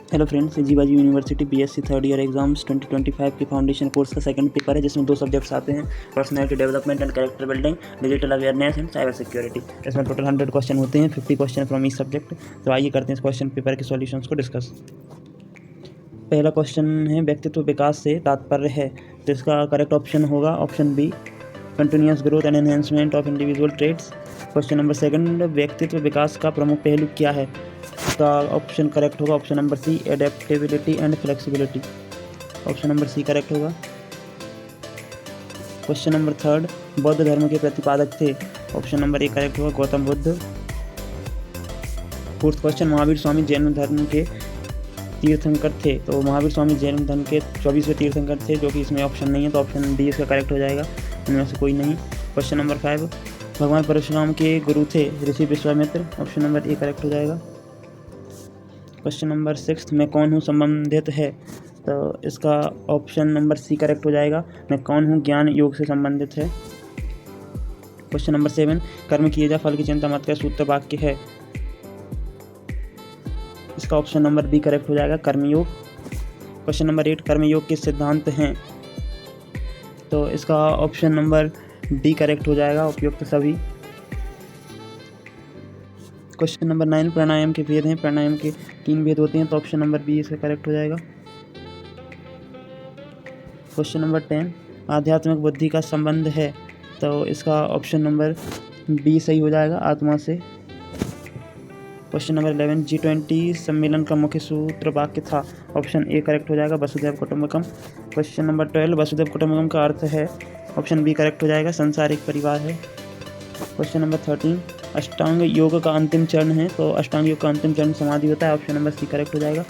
Hello friends, Jiwaji university BSc third year exams 2025 के foundation course का second paper है, जिसमें 2 सब्जेक्ट्स आते हैं, personality development and character building, digital awareness and cyber security. इसमें total 100 question होते हैं, 50 क्वेश्चन फ्रॉम ईच सब्जेक्ट। तो आइए करते हैं इस क्वेश्चन पेपर के सॉल्यूशंस को डिस्कस। पहला क्वेश्चन है व्यक्तित्व विकास से तात्पर्य है, तो इसका करेक्ट ऑप्शन होगा option B, continuous growth and enhancement of individual traits. Question number second, व्यक्तित्व विकास का प्रमुख पहलू क्या है? इसका ऑप्शन करेक्ट होगा option number C, adaptability and flexibility. Option number C correct होगा। क्वेश्चन नंबर थर्ड, बौद्ध धर्म के प्रतिपादक थे? ऑप्शन नंबर ए करेक्ट होगा, गौतम बुद्ध। फोर्थ क्वेश्चन, महावीर स्वामी जैन धर्म के तीर्थंकर थे? तो महावीर स्वामी जैन धर्म के 24वें तीर्थंकर थे, जो कि इसमें ऑप्शन नहीं है, तो ऑप्शन डी इसका करेक्ट हो जाएगा, इनमें से कोई नहीं। क्वेश्चन नंबर 5, भगवान परशुराम के गुरु थे ऋषि Vishwamitra? Option number A correct हो जाएगा। क्वेश्चन नंबर 6, मैं कौन हूँ संबंधित है? तो इसका ऑप्शन नंबर सी करेक्ट हो जाएगा, मैं कौन हूँ ज्ञान योग से संबंधित है। क्वेश्चन नंबर 7, कर्म किए जा फल की चिंता मत कर सूत्र वाक्य है? इसका ऑप्शन नंबर बी करेक्ट हो जाएगा, कर्मयोग। क्वेश्चन नंबर 8, कर्मयोग के सिद्धांत हैं? तो इसका ऑप्शन नंबर डी करेक्ट हो जाएगा, उपयुक्त सभी। क्वेश्चन नंबर 9, प्राणायाम के भेद हैं? प्राणायाम के 3 भेद होते हैं, तो ऑप्शन नंबर बी इसका करेक्ट हो जाएगा। क्वेश्चन नंबर 10, आध्यात्मिक बुद्धि का संबंध है? तो इसका ऑप्शन नंबर बी सही हो जाएगा, आत्मा से। क्वेश्चन नंबर 11, G20 सम्मेलन का मुख्य सूत्र वाक्य था? ऑप्शन ए करेक्ट हो जाएगा, वसुधैव कुटुंबकम। क्वेश्चन नंबर 12, वसुधैव कुटुंबकम का अर्थ है? ऑप्शन बी करेक्ट हो जाएगा, संसार एक परिवार है। क्वेश्चन नंबर 13, अष्टांग योग का अंतिम चरण है? तो अष्टांग योग का अंतिम चरण समाधि होता है, ऑप्शन नंबर सी करेक्ट हो जाएगा।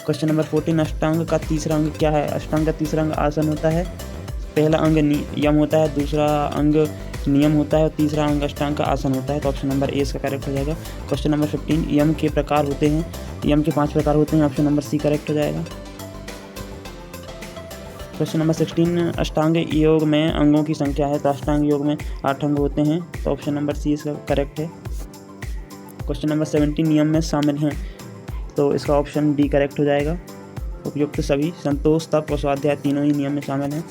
क्वेश्चन नंबर 14, अष्टांग का तीसरा अंग क्या है? अष्टांग का तीसरा अंग आसन होता है, पहला अंग यम होता है, दूसरा अंग नियम होता है और तीसरा अंग अष्टांग का आसन होता है, तो ऑप्शन नंबर ए इसका करेक्ट हो जाएगा। क्वेश्चन नंबर 15, यम के प्रकार होते हैं? यम के 5 प्रकार होते हैं, ऑप्शन नंबर सी करेक्ट हो जाएगा। क्वेश्चन नंबर 16, अष्टांग योग में अंगों की संख्या है? तो अष्टांग योग में 8 अंग होते हैं, तो ऑप्शन नंबर सी इसका करेक्ट है। क्वेश्चन नंबर 17, नियम में शामिल हैं? तो इसका ऑप्शन डी करेक्ट हो जाएगा, उपयुक्त सभी। संतोष, तप और स्वाध्याय तीनों ही नियम में शामिल हैं।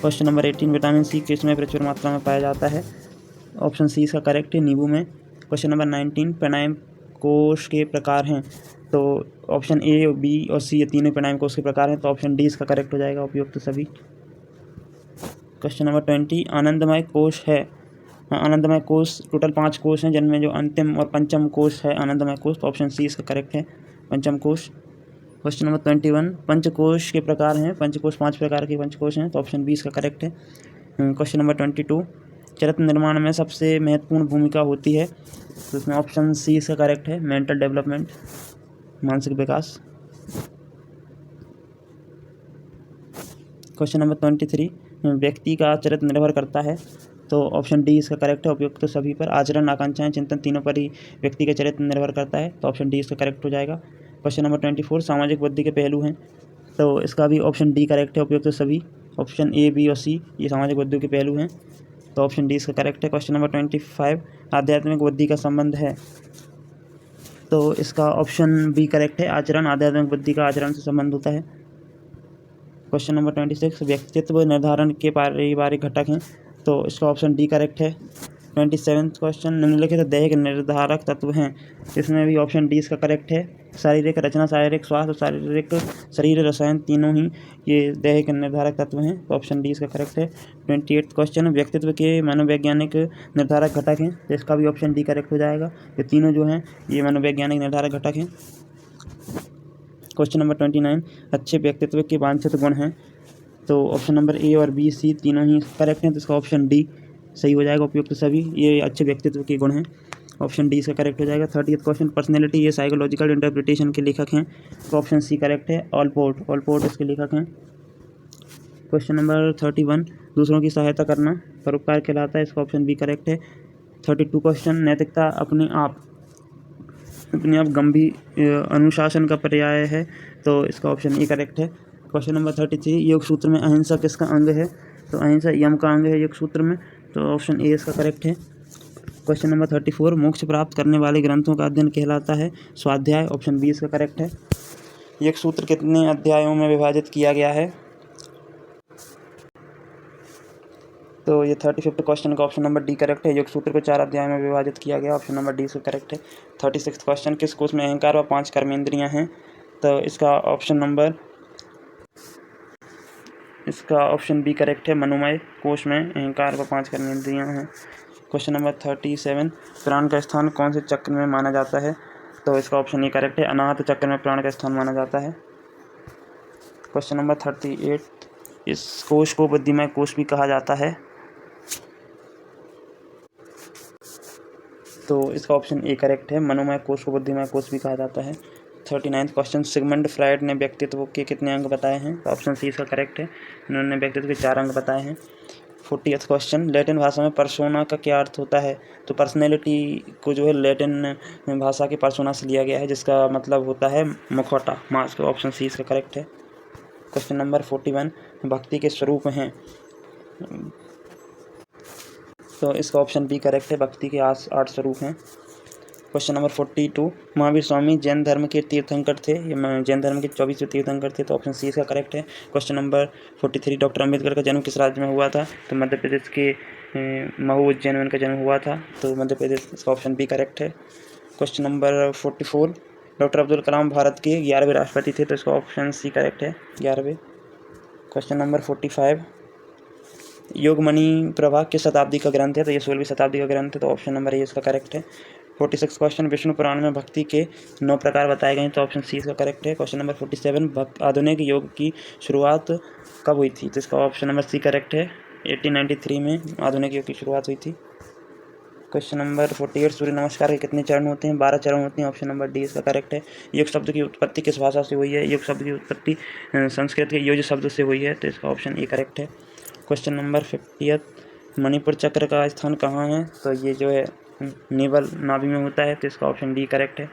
क्वेश्चन नंबर 18, विटामिन सी किसमें प्रचुर मात्रा में पाया जाता है? ऑप्शन सी इसका करेक्ट है, नींबू में। क्वेश्चन नंबर 19, प्राणायाम कोश के प्रकार हैं? तो ऑप्शन ए, बी और सी ये तीनों प्राणायाम कोश के प्रकार हैं, तो ऑप्शन डी इसका करेक्ट हो जाएगा, उपयुक्त सभी। क्वेश्चन नंबर 20, आनंदमय कोश है? हाँ, आनंदमय कोश टोटल 5 कोश हैं, जिनमें जो अंतिम और पंचम कोश है आनंदमय कोश, तो ऑप्शन सी इसका करेक्ट है, पंचम कोश। क्वेश्चन नंबर 21, पंचकोश के प्रकार हैं? पंचकोश 5 प्रकार के पंचकोश हैं, तो ऑप्शन बी इसका करेक्ट है। क्वेश्चन नंबर 22, चरित्र निर्माण में सबसे महत्वपूर्ण भूमिका होती है? तो इसमें ऑप्शन सी इसका करेक्ट है, मेंटल डेवलपमेंट, मानसिक विकास। क्वेश्चन नंबर 23, व्यक्ति का चरित्र निर्भर करता है? तो ऑप्शन डी इसका करेक्ट है, उपयुक्त तो सभी पर। आचरण, आकांक्षाएं, चिंतन तीनों पर ही व्यक्ति का चरित्र निर्भर करता है, तो ऑप्शन डी इसका करेक्ट हो जाएगा। क्वेश्चन नंबर 24, सामाजिक बुद्धि के पहलू हैं? तो इसका भी ऑप्शन डी करेक्ट है, उपयुक्त तो सभी। ऑप्शन ए, बी और सी ये सामाजिक बुद्धि के पहलू हैं, तो ऑप्शन डी इसका करेक्ट है। क्वेश्चन नंबर 25, आध्यात्मिक बुद्धि का संबंध है? तो इसका ऑप्शन बी करेक्ट है, आचरण, आध्यात्मिक बुद्धि का आचरण से संबंध होता है। क्वेश्चन नंबर 26, व्यक्तित्व निर्धारण के पारिवारिक घटक हैं? तो इसका ऑप्शन डी करेक्ट है। 27 क्वेश्चन, निम्नलिखित दैहिक निर्धारक तत्व हैं? इसमें भी ऑप्शन डी इसका करेक्ट है, शारीरिक रचना, शारीरिक स्वास्थ्य और शारीरिक शरीर रसायन तीनों ही ये दैहिक निर्धारक तत्व हैं, तो ऑप्शन डी इसका करेक्ट है। 28 क्वेश्चन, व्यक्तित्व के मनोवैज्ञानिक निर्धारक घटक हैं? तो इसका भी ऑप्शन डी करेक्ट हो जाएगा, ये तीनों जो हैं ये मनोवैज्ञानिक निर्धारक घटक हैं। क्वेश्चन नंबर 29, अच्छे व्यक्तित्व के वांछित गुण हैं? तो ऑप्शन नंबर ए और बी, सी तीनों ही करेक्ट हैं, तो इसका ऑप्शन डी सही हो जाएगा, उपयुक्त सभी ये अच्छे व्यक्तित्व के गुण हैं, ऑप्शन डी इसका करेक्ट हो जाएगा। 30 क्वेश्चन, पर्सनैलिटी ये साइकोलॉजिकल इंटरप्रिटेशन के लेखक हैं? तो ऑप्शन सी करेक्ट है, ऑलपोर्ट इसके लेखक हैं। क्वेश्चन नंबर 31, दूसरों की सहायता करना परोपकार कहलाता है? इसका ऑप्शन बी करेक्ट है। 32 क्वेश्चन, नैतिकता अपने आप गंभीर अनुशासन का पर्याय है? तो इसका ऑप्शन ए करेक्ट है। क्वेश्चन नंबर 33, योग सूत्र में अहिंसा किसका अंग है? तो अहिंसा यम का अंग है योग सूत्र में, तो ऑप्शन ए इसका करेक्ट है। क्वेश्चन नंबर 34, मोक्ष प्राप्त करने वाले ग्रंथों का अध्ययन कहलाता है? स्वाध्याय, ऑप्शन बी इसका करेक्ट है। एक सूत्र कितने अध्यायों में विभाजित किया गया है? तो ये 35th क्वेश्चन का ऑप्शन नंबर डी करेक्ट है। योग सूत्र को 4 अध्याय में विभाजित किया गया, ऑप्शन नंबर डी इसका करेक्ट है। 36th क्वेश्चन, किस कोश में अहंकार व 5 कर्मेंद्रियां हैं? तो इसका ऑप्शन बी करेक्ट है। मनोमय कोश में अहंकार व 5 कर्मेंद्रियां हैं। क्वेश्चन नंबर 37, प्राण का स्थान कौन से चक्र में माना जाता है? तो इसका ऑप्शन ए करेक्ट है। अनाहत चक्र में प्राण का स्थान माना जाता है। क्वेश्चन नंबर 38, इस कोश को बुद्धिमय कोश भी कहा जाता है। तो इसका ऑप्शन ए करेक्ट है। मनोमय कोश को बुद्धिमय कोश भी कहा जाता है। 39th क्वेश्चन, सिगमंड फ्रायड ने व्यक्तित्व के कितने अंग बताए हैं? तो ऑप्शन सी इसका करेक्ट है। उन्होंने व्यक्तित्व के 4 अंग बताए हैं। 40th क्वेश्चन, लैटिन भाषा में पर्सोना का क्या अर्थ होता है? तो पर्सनैलिटी को जो है लैटिन भाषा के पर्सोना से लिया गया है, जिसका मतलब होता है मुखौटा, मास्क। ऑप्शन सी इसका करेक्ट है। क्वेश्चन नंबर 41, भक्ति के स्वरूप हैं? तो इसका ऑप्शन बी करेक्ट है। भक्ति के 8 स्वरूप हैं। क्वेश्चन नंबर 42, महावीर स्वामी जैन धर्म के तीर्थंकर थे। ये जैन धर्म के 24वें तीर्थंकर थे। तो ऑप्शन सी इसका करेक्ट है। क्वेश्चन नंबर 43, डॉक्टर अम्बेडकर का जन्म किस राज्य में हुआ था? तो मध्य प्रदेश के महू उज्जैन में उनका जन्म हुआ था। तो मध्य प्रदेश, इसका ऑप्शन बी करेक्ट है। Question number 44, doctor Abdul Kalam Bharat के 11वें राष्ट्रपति थे। तो इसका ऑप्शन सी करेक्ट है, 11वें। क्वेश्चन नंबर 45, योगमणि प्रभा किस शताब्दी का ग्रंथ है? तो ये 16वीं शताब्दी का ग्रंथ है। तो ऑप्शन नंबर ए इसका करेक्ट है। 46 क्वेश्चन, विष्णु पुराण में भक्ति के 9 प्रकार बताए गए हैं। तो ऑप्शन सी इसका करेक्ट है। क्वेश्चन नंबर 47, आधुनिक योग की शुरुआत कब हुई थी? तो इसका ऑप्शन नंबर सी करेक्ट है। 1893 में आधुनिक योग की शुरुआत हुई थी। क्वेश्चन नंबर 48, सूर्य नमस्कार के कितने चरण होते हैं? 12 चरण होते हैं। ऑप्शन नंबर डी इसका करेक्ट है। योग शब्द की उत्पत्ति किस भाषा से हुई है? योग शब्द की उत्पत्ति संस्कृत के योज शब्द से हुई है। तो इसका ऑप्शन ए करेक्ट है। क्वेश्चन नंबर 50, मणिपुर चक्र का स्थान कहाँ है? तो ये जो है नेवल नाभि में होता है। तो इसका ऑप्शन डी करेक्ट है।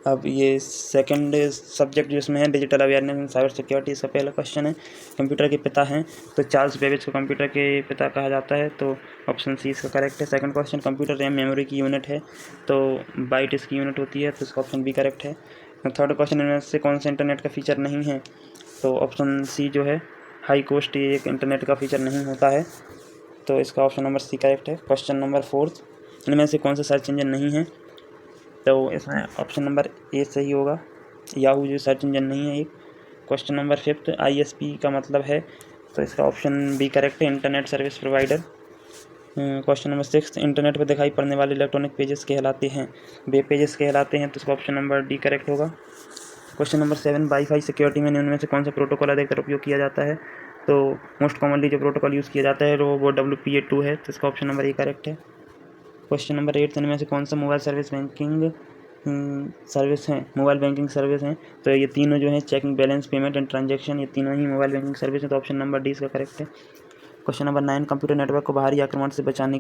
अब ये सेकंड सब्जेक्ट जिसमें है digital awareness and cyber security. इसका पहला क्वेश्चन है, कंप्यूटर के पिता हैं? तो चार्ल्स बेबेज को कंप्यूटर के पिता कहा जाता है। तो ऑप्शन सी इसका करेक्ट है। Second question, computer RAM memory की यूनिट है? तो बाइट इसकी यूनिट होती है। तो इसका ऑप्शन बी करेक्ट है। थर्ड क्वेश्चन, इनमें से कौन सा इंटरनेट का फीचर नहीं है? तो ऑप्शन सी जो है हाई कॉस्ट, ये एक इंटरनेट का फीचर नहीं होता है। तो इसका ऑप्शन नंबर सी करेक्ट है। क्वेश्चन नंबर 4, इनमें से कौन सा सर्च इंजन नहीं है? तो इसमें ऑप्शन नंबर ए सही होगा, याहू जो सर्च इंजन नहीं है एक। क्वेश्चन नंबर 5, ISP का मतलब है? तो इसका ऑप्शन बी करेक्ट है, internet service provider. Question number 6, internet पर दिखाई पड़ने वाले इलेक्ट्रॉनिक पेजेस कहलाते हैं? वेब पेजेस कहलाते हैं। तो इसका ऑप्शन नंबर डी करेक्ट होगा। क्वेश्चन नंबर 7, वाईफाई सिक्योरिटी में निम्न में से कौन सा प्रोटोकॉल अधिकतर उपयोग किया जाता है? तो मोस्ट कॉमनली जो प्रोटोकॉल यूज़ किया जाता है वो WPA2 है। तो इसका ऑप्शन नंबर ए करेक्ट है। क्वेश्चन नंबर 8, इनमें से कौन सा मोबाइल बैंकिंग सर्विस हैं? तो ये तीनों जो हैं, checking balance, payment and transaction, ये तीनों ही मोबाइल बैंकिंग सर्विस हैं। तो ऑप्शन नंबर डी इसका करेक्ट है। क्वेश्चन नंबर 9, कंप्यूटर नेटवर्क को बाहरी आक्रमण से बचाने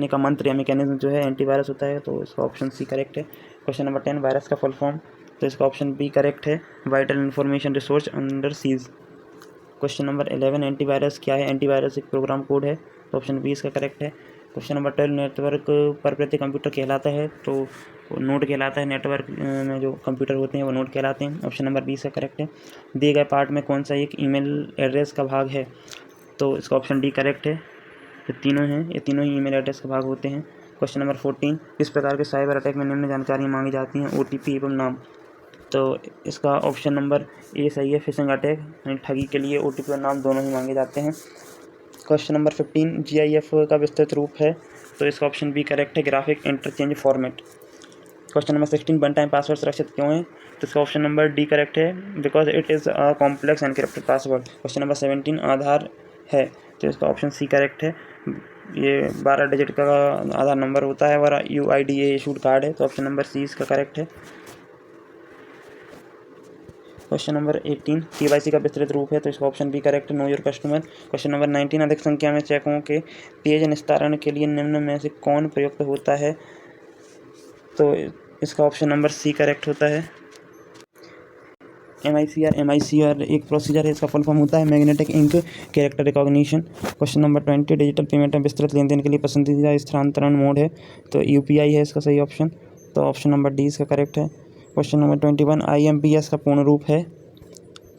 का मंत्र या मैकेनिज्म जो है एंटीवायरस होता है। तो इसका ऑप्शन सी करेक्ट है। क्वेश्चन नंबर 10, वायरस का फुल फॉर्म? तो इसका ऑप्शन बी करेक्ट है, vital information resource under seize. Question number 11, antivirus क्या है? एंटीवायरस एक प्रोग्राम कोड है। तो ऑप्शन बी इसका करेक्ट है। क्वेश्चन नंबर 12, नेटवर्क पर प्रति कंप्यूटर कहलाता है? तो नोड कहलाता है। नेटवर्क में जो कंप्यूटर होते हैं वो नोड कहलाते हैं। ऑप्शन नंबर बी इसका करेक्ट है। दिए गए पार्ट में कौन सा एक ईमेल एड्रेस का भाग है? तो इसका ऑप्शन डी करेक्ट है। जो तीनों हैं, ये तीनों ही ईमेल एड्रेस का भाग होते हैं। क्वेश्चन नंबर 14, किस प्रकार के साइबर अटैक में निम्न जानकारी मांगी जाती हैं? OTP एवं नाम। तो इसका ऑप्शन नंबर ए सही है, फिशिंग अटैक यानी ठगी के लिए OTP और नाम दोनों ही मांगे जाते हैं। क्वेश्चन नंबर 15, GIF का विस्तृत रूप है? तो इसका ऑप्शन बी करेक्ट है, graphic interchange format. Question number 16, one time password सुरक्षित क्यों है? तो इसका ऑप्शन नंबर डी करेक्ट है, because it is a complex encrypted password. Question number 17, आधार है? तो इसका ऑप्शन सी करेक्ट है, ये 12 डिजिट का आधार नंबर होता है और UIDA इशूड कार्ड है। तो ऑप्शन नंबर सी इसका करेक्ट है। क्वेश्चन नंबर 18, KYC का विस्तृत रूप है? तो इसका option B correct, know your customer. Question number 19, अधिक संख्या में चेकों के तेज निस्तारण के लिए निम्न में से कौन प्रयुक्त होता है? तो इसका ऑप्शन नंबर सी करेक्ट होता है, MICR एक प्रोसीजर है, इसका फुल फॉर्म होता है magnetic ink character recognition. Question number 20, digital payment में विस्तृत लेन देन के लिए पसंदीदा स्थानांतरण मोड है? तो UPI है इसका सही ऑप्शन। तो ऑप्शन नंबर डी इसका करेक्ट है। क्वेश्चन नंबर 21 IMPS का पूर्ण रूप है,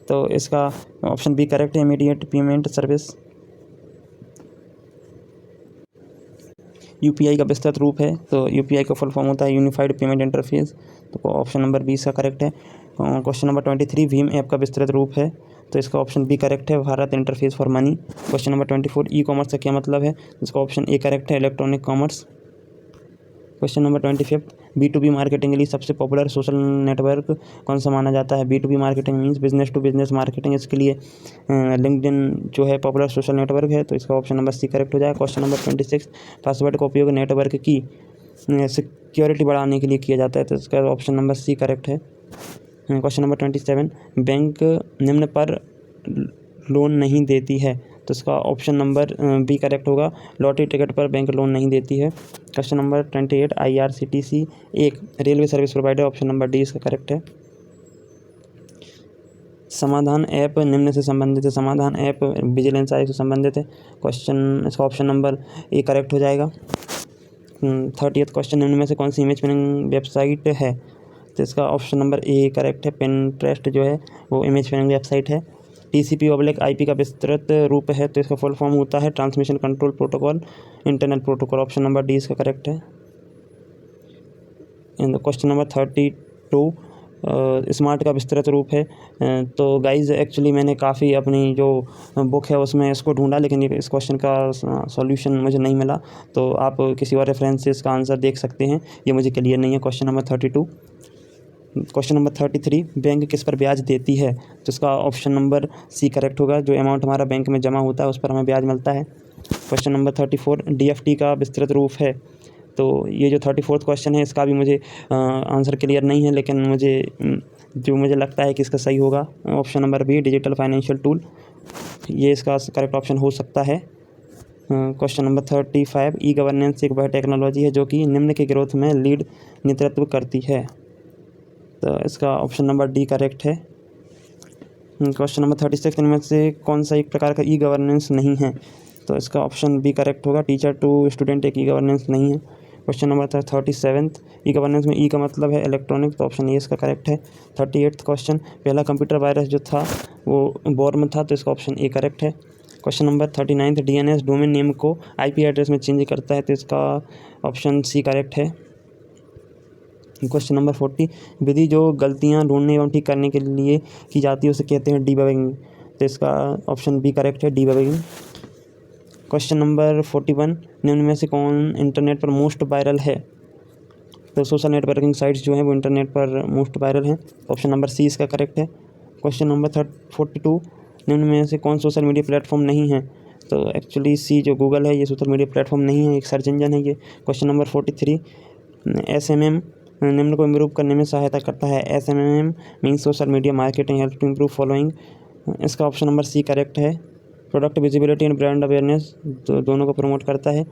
तो इसका ऑप्शन बी करेक्ट है, इमीडिएट पेमेंट सर्विस। UPI का विस्तृत रूप है, तो UPI का फुल फॉर्म होता है यूनिफाइड पेमेंट इंटरफेस, तो ऑप्शन नंबर बी इसका करेक्ट है। क्वेश्चन नंबर 23 भीम ऐप का विस्तृत रूप है, तो इसका ऑप्शन बी करेक्ट है, Bharat interface for money. Question number 24 e-commerce का क्या मतलब है, इसका ऑप्शन ए करेक्ट है, electronic commerce. Question number 25 B2B marketing के लिए सबसे पॉपुलर सोशल नेटवर्क कौन सा माना जाता है। B2B marketing means business to business marketing, इसके लिए लिंक्डइन जो है पॉपुलर सोशल नेटवर्क है, तो इसका ऑप्शन नंबर सी करेक्ट हो जाएगा। क्वेश्चन नंबर 26 पासवर्ड का उपयोग नेटवर्क की सिक्योरिटी बढ़ाने के लिए किया जाता है, तो इसका ऑप्शन नंबर सी करेक्ट है। क्वेश्चन नंबर 27 बैंक निम्न पर लोन नहीं देती है, तो इसका ऑप्शन नंबर बी करेक्ट होगा, लॉटरी टिकट पर बैंक लोन नहीं देती है। क्वेश्चन नंबर 28 IRCTC एक railway service provider, option number D इसका करेक्ट है। समाधान ऐप निम्न से संबंधित है, समाधान ऐप विजिलेंस आयोग से संबंधित है, क्वेश्चन इसका ऑप्शन नंबर ए करेक्ट हो जाएगा। 30th क्वेश्चन निम्न में से कौन सी इमेज पिनिंग वेबसाइट है, तो इसका ऑप्शन नंबर ए करेक्ट है, पिंटरेस्ट जो है वो इमेज पिनिंग वेबसाइट है। TCP/IP का विस्तृत रूप है, तो इसका फुल फॉर्म होता है transmission control protocol internet protocol, option number D इसका करेक्ट है। क्वेश्चन नंबर 32 स्मार्ट का विस्तृत रूप है, तो गाइज एक्चुअली मैंने काफ़ी अपनी जो बुक है उसमें इसको ढूंढा, लेकिन इस क्वेश्चन का सॉल्यूशन मुझे नहीं मिला, तो आप किसी और रेफरेंस से इसका आंसर देख सकते हैं, ये मुझे क्लियर नहीं है। Question number 32 question number 33 bank किस पर ब्याज देती है, तो इसका ऑप्शन नंबर सी करेक्ट होगा, जो अमाउंट हमारा बैंक में जमा होता है उस पर हमें ब्याज मिलता है। क्वेश्चन नंबर 34 DFT का विस्तृत रूप है, तो ये जो 34th क्वेश्चन है इसका भी मुझे आंसर क्लियर नहीं है, लेकिन मुझे लगता है कि इसका सही होगा option number B digital financial tool, ये इसका करेक्ट ऑप्शन हो सकता है। क्वेश्चन नंबर 35 ई-गवर्नेंस एक वह टेक्नोलॉजी है जो कि निम्न के ग्रोथ में लीड नेतृत्व करती है, तो इसका ऑप्शन नंबर डी करेक्ट है। क्वेश्चन नंबर 36 इनमें से कौन सा एक प्रकार का ई-गवर्नेंस नहीं है, तो इसका ऑप्शन बी करेक्ट होगा, टीचर टू स्टूडेंट एक ई-गवर्नेंस नहीं है। क्वेश्चन नंबर 37 ई-गवर्नेंस में ई का मतलब है इलेक्ट्रॉनिक, तो ऑप्शन ए इसका करेक्ट है। 38th क्वेश्चन पहला कंप्यूटर वायरस जो था वो वॉर्म था, तो इसका ऑप्शन ए करेक्ट है। Question number 39 DNS domain name को IP एड्रेस में चेंज करता है, तो इसका ऑप्शन सी करेक्ट है। क्वेश्चन नंबर 40 विधि जो गलतियां ढूंढने एवं ठीक करने के लिए की जाती है उसे कहते हैं डीबगिंग, तो इसका ऑप्शन बी करेक्ट है, डीबगिंग। क्वेश्चन नंबर 41 निम्न में से कौन इंटरनेट पर मोस्ट वायरल है, तो सोशल नेटवर्किंग साइट्स जो हैं वो इंटरनेट पर मोस्ट वायरल हैं, ऑप्शन नंबर सी इसका करेक्ट है। क्वेश्चन नंबर 42 निम्न में से कौन सोशल मीडिया प्लेटफॉर्म नहीं है, तो एक्चुअली सी जो गूगल है ये सोशल मीडिया प्लेटफॉर्म नहीं है, एक सर्च इंजन है ये। क्वेश्चन नंबर 43 SMM निम्न को इम्प्रूव करने में सहायता करता है, SMM means social media marketing help to improve following, इसका ऑप्शन नंबर सी करेक्ट है। Product visibility and brand awareness दोनों को प्रमोट करता है।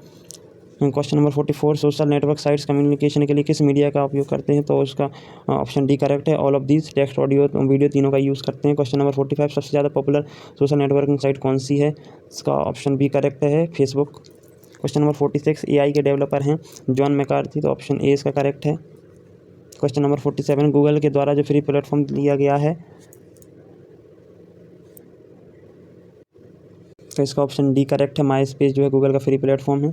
Question number 44 social network sites communication के लिए किस मीडिया का उपयोग करते हैं, तो उसका ऑप्शन डी करेक्ट है, all of these text audio video तीनों का यूज़ करते हैं। क्वेश्चन नंबर 45 सबसे ज़्यादा पॉपुलर सोशल नेटवर्किंग साइट कौन सी है, इसका ऑप्शन बी करेक्ट है, फेसबुक। क्वेश्चन नंबर 46 AI के डेवलपर हैं जॉन मैकार्थी, तो ऑप्शन ए इसका करेक्ट है। क्वेश्चन नंबर 47 गूगल के द्वारा जो फ्री प्लेटफॉर्म लिया गया है, तो इसका ऑप्शन डी करेक्ट है, माई स्पेस जो है गूगल का फ्री प्लेटफॉर्म है।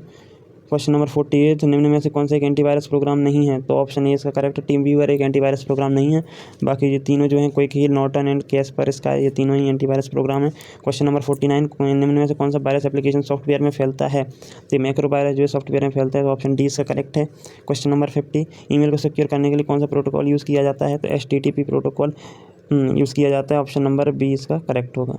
क्वेश्चन नंबर 48 निम्न में से कौन सा एक एंटीवायरस प्रोग्राम नहीं है, तो ऑप्शन ए इसका करेक्ट है, टीम व्यूअर एक एंटीवायरस प्रोग्राम नहीं है, बाकी ये तीनों जो हैं quick heal, Norton and Kasper इसका ये तीनों ही एंटीवायरस प्रोग्राम है। क्वेश्चन नंबर 49 निम्न में से कौन सा वायरस एप्लीकेशन सॉफ्टवेयर में फैलता है, तो मैक्रो वायरस जो है सॉफ्टवेयर में फैलता है, तो ऑप्शन डी इसका करेक्ट है। क्वेश्चन नंबर 50 ईमेल को सिक्योर करने के लिए कौन सा प्रोटोकॉल यूज़ किया जाता है, तो HTTP प्रोटोकॉल यूज़ किया जाता है, ऑप्शन नंबर बी इसका करेक्ट होगा।